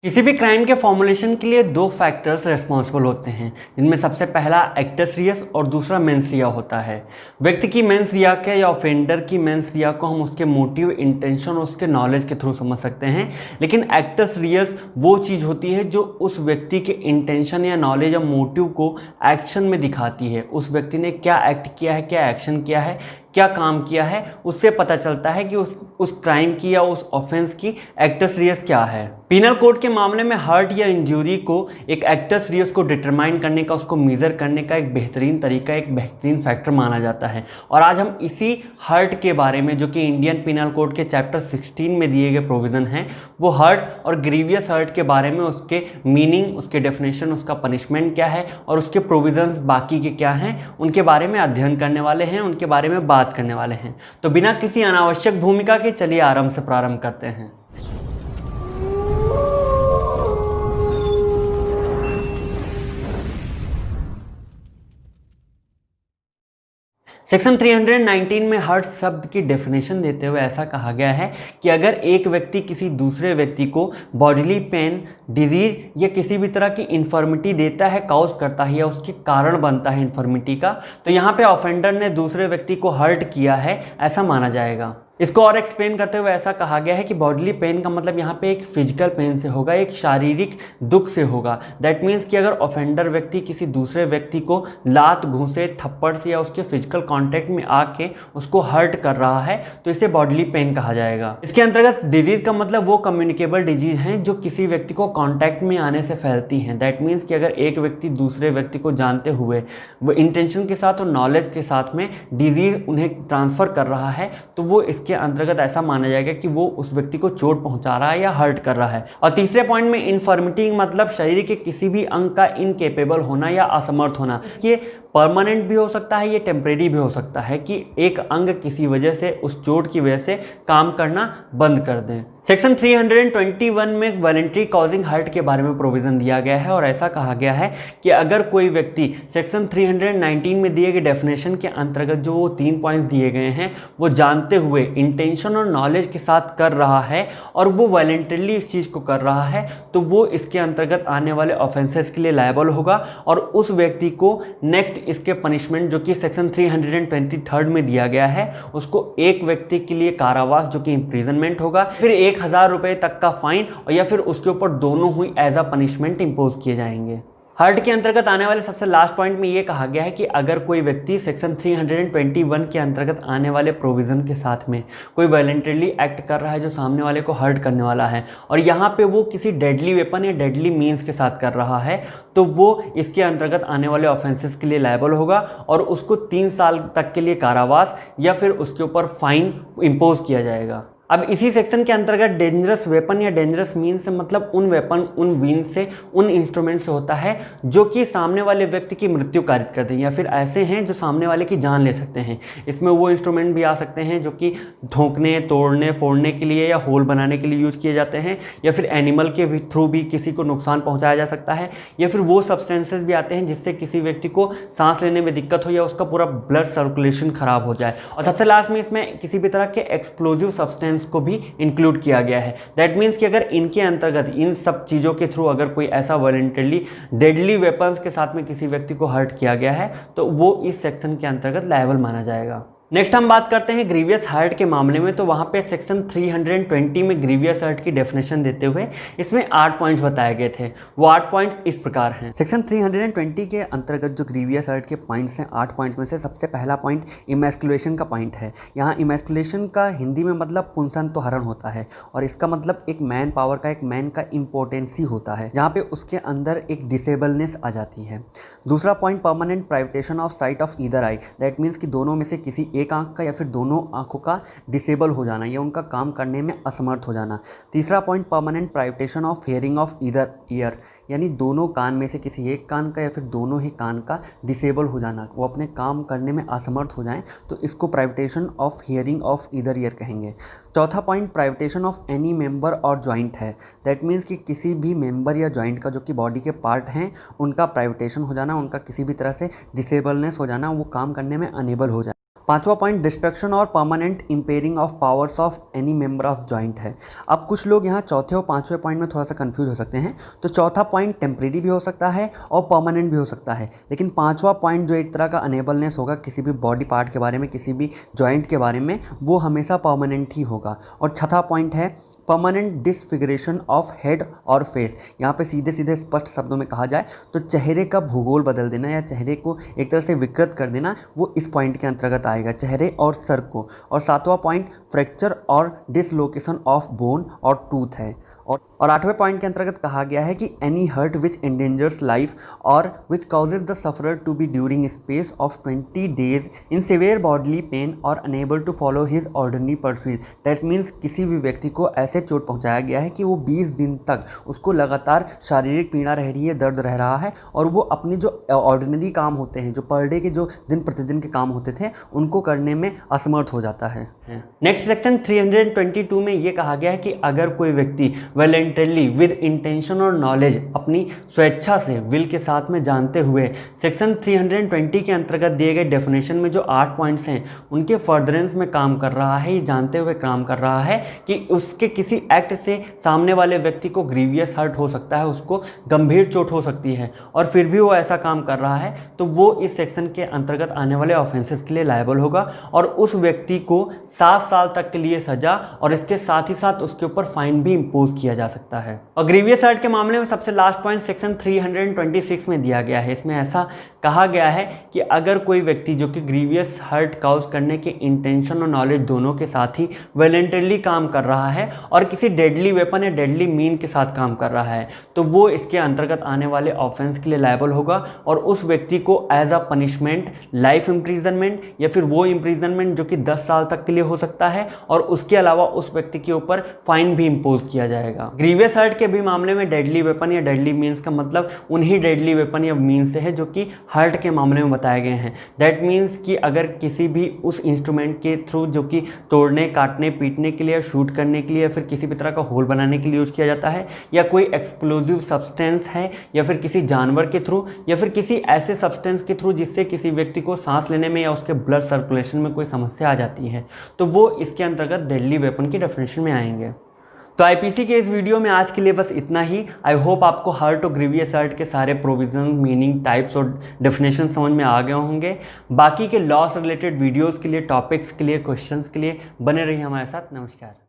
किसी भी क्राइम के फॉर्मुलेशन के लिए दो फैक्टर्स रिस्पॉन्सिबल होते हैं, जिनमें सबसे पहला एक्टस रियस और दूसरा मेंस रिया होता है। व्यक्ति की मेंस रिया के या ऑफेंडर की मेंस रिया को हम उसके मोटिव, इंटेंशन और उसके नॉलेज के थ्रू समझ सकते हैं, लेकिन एक्टस रियस वो चीज़ होती है जो उस व्यक्ति के इंटेंशन या नॉलेज या मोटिव को एक्शन में दिखाती है। उस व्यक्ति ने क्या एक्ट किया है, क्या एक्शन किया है, क्या काम किया है, उससे पता चलता है कि उस क्राइम की या उस ऑफेंस की एक्टस रियस क्या है। पिनल कोड के मामले में हर्ट या इंजरी को एक एक्टस रियस को डिटरमाइन करने का, उसको मेजर करने का एक बेहतरीन तरीका, एक बेहतरीन फैक्टर माना जाता है। और आज हम इसी हर्ट के बारे में, जो कि इंडियन पिनल कोड के चैप्टर 16 में दिए गए प्रोविज़न हैं, वो हर्ट और ग्रीवियस हर्ट के बारे में, उसके मीनिंग, उसके डेफिनेशन, उसका पनिशमेंट क्या है और उसके प्रोविज़न्स बाकी के क्या हैं, उनके बारे में अध्ययन करने वाले हैं, उनके बारे में बात करने वाले हैं। तो बिना किसी अनावश्यक भूमिका के चलिए आराम से प्रारंभ करते हैं। सेक्शन 319 में हर्ट शब्द की डेफिनेशन देते हुए ऐसा कहा गया है कि अगर एक व्यक्ति किसी दूसरे व्यक्ति को बॉडीली पेन, डिजीज या किसी भी तरह की इन्फर्मिटी देता है, काउज करता है या उसके कारण बनता है इन्फर्मिटी का, तो यहाँ पे ऑफेंडर ने दूसरे व्यक्ति को हर्ट किया है, ऐसा माना जाएगा। इसको और एक्सप्लेन करते हुए ऐसा कहा गया है कि बॉडीली पेन का मतलब यहाँ पे एक फिजिकल पेन से होगा, एक शारीरिक दुख से होगा। दैट मीन्स कि अगर ऑफेंडर व्यक्ति किसी दूसरे व्यक्ति को लात, घूंसे, थप्पड़ से या उसके फिजिकल कांटेक्ट में आके उसको हर्ट कर रहा है तो इसे बॉडीली पेन कहा जाएगा। इसके अंतर्गत डिजीज का मतलब वो कम्युनिकेबल डिजीज हैं जो किसी व्यक्ति को कॉन्टैक्ट में आने से फैलती हैं। दैट मीन्स कि अगर एक व्यक्ति दूसरे व्यक्ति को जानते हुए वो इंटेंशन के साथ और नॉलेज के साथ में डिजीज उन्हें ट्रांसफ़र कर रहा है तो वो के अंतर्गत ऐसा माना जाएगा कि वो उस व्यक्ति को चोट पहुंचा रहा है या हर्ट कर रहा है। और तीसरे पॉइंट में इन्फर्मिटी मतलब शरीर के किसी भी अंग का इनकेपेबल होना या असमर्थ होना। ये परमानेंट भी हो सकता है, ये टेम्परेरी भी हो सकता है कि एक अंग किसी वजह से, उस चोट की वजह से काम करना बंद कर दें। सेक्शन 321 में वॉलंटरी कॉजिंग हर्ट के बारे में प्रोविज़न दिया गया है और ऐसा कहा गया है कि अगर कोई व्यक्ति सेक्शन 319 में दिए गए डेफिनेशन के अंतर्गत जो वो 3 पॉइंट्स दिए गए हैं वो जानते हुए इंटेंशन और नॉलेज के साथ कर रहा है और वो वॉलंटरली इस चीज़ को कर रहा है तो वो इसके अंतर्गत आने वाले ऑफेंसेस के लिए लायबल होगा और उस व्यक्ति को नेक्स्ट इसके पनिशमेंट जो कि सेक्शन 323 में दिया गया है उसको एक व्यक्ति के लिए कारावास जो कि इम्प्रिजनमेंट होगा, फिर 1000 रुपये तक का फाइन और या फिर उसके ऊपर दोनों हुई एज अ पनिशमेंट इम्पोज किए जाएंगे। हर्ट के अंतर्गत आने वाले सबसे लास्ट पॉइंट में ये कहा गया है कि अगर कोई व्यक्ति सेक्शन 321 के अंतर्गत आने वाले प्रोविज़न के साथ में कोई वॉलंटरली एक्ट कर रहा है जो सामने वाले को हर्ट करने वाला है और यहाँ पे वो किसी डेडली वेपन या डेडली मीन्स के साथ कर रहा है तो वो इसके अंतर्गत आने वाले ऑफेंसेस के लिए लायबल होगा और उसको 3 साल तक के लिए कारावास या फिर उसके ऊपर फाइन इम्पोज किया जाएगा। अब इसी सेक्शन के अंतर्गत डेंजरस वेपन या डेंजरस मीन से मतलब उन वेपन, उन मीन से, उन इंस्ट्रूमेंट से होता है जो कि सामने वाले व्यक्ति की मृत्यु कारित कर दें या फिर ऐसे हैं जो सामने वाले की जान ले सकते हैं। इसमें वो इंस्ट्रूमेंट भी आ सकते हैं जो कि ठोकने, तोड़ने, फोड़ने के लिए या होल बनाने के लिए यूज़ किए जाते हैं या फिर एनिमल के थ्रू भी किसी को नुकसान पहुँचाया जा सकता है या फिर वो सब्सटेंसेस भी आते हैं जिससे किसी व्यक्ति को सांस लेने में दिक्कत हो या उसका पूरा ब्लड सर्कुलेशन खराब हो जाए। और सबसे लास्ट में इसमें किसी भी तरह के एक्सप्लोजिव सब्सटेंस को भी इंक्लूड किया गया है। दैट मीन्स कि अगर इनके अंतर्गत इन सब चीज़ों के थ्रू अगर कोई ऐसा वॉलंटरली डेडली वेपन्स के साथ में किसी व्यक्ति को हर्ट किया गया है तो वो इस सेक्शन के अंतर्गत लायबल माना जाएगा। नेक्स्ट हम बात करते हैं ग्रीवियस हर्ट के मामले में। तो वहाँ पे सेक्शन 320 में ग्रीवियस हर्ट की डेफिनेशन देते हुए इसमें 8 पॉइंट्स बताए गए थे। वो 8 पॉइंट्स इस प्रकार हैं। सेक्शन 320 के अंतर्गत जो ग्रीवियस हर्ट के पॉइंट्स हैं, 8 पॉइंट्स में से सबसे पहला पॉइंट इमैस्कुलेशन का पॉइंट है। यहाँ इमैस्कुलेशन का हिंदी में मतलब पुंसन तो हरण होता है और इसका मतलब एक मैन पावर का, एक मैन का इम्पोर्टेंसी होता है जहाँ पे उसके अंदर एक डिसेबलनेस आ जाती है। दूसरा point permanent privation of sight of either eye. That means कि दोनों में से किसी एक आंख का या फिर दोनों आंखों का डिसेबल हो जाना या उनका काम करने में असमर्थ हो जाना। तीसरा point permanent privation of hearing of either ear, यानी दोनों कान में से किसी एक कान का या फिर दोनों ही कान का डिसेबल हो जाना, वो अपने काम करने में असमर्थ हो जाएं तो इसको privation of hearing of either ear कहेंगे। चौथा point privation of any member और जॉइंट है। दैट मीन्स कि किसी भी मेंबर या जॉइंट का जो कि बॉडी के पार्ट हैं उनका प्राइवेटेशन हो जाना, उनका किसी भी तरह से डिसेबलनेस हो जाना, वो काम करने में अनेबल हो जाए। 5वां पॉइंट डिस्ट्रक्शन और permanent impairing of powers of any member of joint है। अब कुछ लोग यहाँ चौथे और 5वें पॉइंट में थोड़ा सा कंफ्यूज हो सकते हैं। तो चौथा पॉइंट टेम्परेरी भी हो सकता है और परमानेंट भी हो सकता है, लेकिन 5वां पॉइंट जो एक तरह का अनेबलनेस होगा किसी भी बॉडी पार्ट के बारे में, किसी भी जॉइंट के बारे में, वो हमेशा परमानेंट ही होगा। और छठा पॉइंट है परमानेंट डिसफिगरेशन ऑफ हेड और फेस। यहाँ पे सीधे सीधे स्पष्ट शब्दों में कहा जाए तो चेहरे का भूगोल बदल देना या चेहरे को एक तरह से विकृत कर देना, वो इस पॉइंट के अंतर्गत आएगा, चेहरे और सर को। और 7वां पॉइंट फ्रैक्चर और डिसलोकेशन ऑफ बोन और टूथ है। और 8वें पॉइंट के अंतर्गत कहा गया है कि any hurt which endangers life और which causes the sufferer to be during space of 20 days in severe bodily pain और unable to follow his ordinary pursuit. That means किसी भी व्यक्ति को ऐसे चोट पहुंचाया गया है कि वो 20 दिन तक उसको लगातार शारीरिक पीड़ा रह रही है, दर्द रह रहा है, और वो अपने जो ऑर्डिनरी काम होते हैं, जो पर डे के जो दिन प्रतिदिन के काम होते थे, उनको करने में असमर्थ हो जाता है। नेक्स्ट सेक्शन 322 में ये कहा गया है कि अगर कोई व्यक्ति वॉलंटरली विद इंटेंशन और नॉलेज, अपनी स्वेच्छा से, विल के साथ में, जानते हुए सेक्शन 320 के अंतर्गत दिए गए डेफिनेशन में जो 8 पॉइंट्स हैं उनके फर्दरेंस में काम कर रहा है, ये जानते हुए काम कर रहा है कि उसके किसी एक्ट से सामने वाले व्यक्ति को ग्रीवियस हर्ट हो सकता है, उसको गंभीर चोट हो सकती है, और फिर भी वो ऐसा काम कर रहा है, तो वो इस सेक्शन के अंतर्गत आने वाले ऑफेंसेस के लिए लायबल होगा और उस व्यक्ति को 7 साल तक के लिए सजा और इसके साथ ही साथ उसके ऊपर फाइन भी इम्पोज किया जा सकता है। और ग्रीवियस हर्ट के मामले में सबसे लास्ट पॉइंट सेक्शन 326 में दिया गया है। इसमें ऐसा कहा गया है कि अगर कोई व्यक्ति जो कि ग्रीवियस हर्ट काउज करने के इंटेंशन और नॉलेज दोनों के साथ ही वॉलंटरली काम कर रहा है और किसी डेडली वेपन या डेडली मीन के साथ काम कर रहा है, तो वो इसके अंतर्गत आने वाले ऑफेंस के लिए लायबल होगा और उस व्यक्ति को as a punishment life imprisonment या फिर वो इम्प्रीजनमेंट जो कि 10 साल तक के लिए हो सकता है, और उसके अलावा उस व्यक्ति के ऊपर फाइन भी इम्पोज किया जाएगा। ग्रीवियस हर्ट के भी मामले में डेडली वेपन या डेडली मीन्स का मतलब उन्हीं डेडली वेपन या मीन्स से है जो कि हर्ट के मामले में बताए गए हैं। दैट मीन्स कि अगर किसी भी उस इंस्ट्रूमेंट के थ्रू जो कि तोड़ने, काटने, पीटने के लिए, शूट करने के लिए या फिर किसी भी तरह का होल बनाने के लिए यूज़ किया जाता है, या कोई एक्सप्लोजिव सब्सटेंस है, या फिर किसी जानवर के थ्रू, या फिर किसी ऐसे सब्सटेंस के थ्रू जिससे किसी व्यक्ति को सांस लेने में या उसके ब्लड सर्कुलेशन में कोई समस्या आ जाती है, तो वो इसके अंतर्गत डेडली वेपन की डेफिनेशन में आएंगे। तो आईपीसी के इस वीडियो में आज के लिए बस इतना ही। आई होप आपको हर्ट और ग्रीवियस हर्ट के सारे प्रोविजन, मीनिंग, टाइप्स और डेफिनेशन समझ में आ गए होंगे। बाकी के लॉ से रिलेटेड वीडियोस के लिए, टॉपिक्स के लिए, क्वेश्चंस के लिए बने रहिए हमारे साथ। नमस्कार।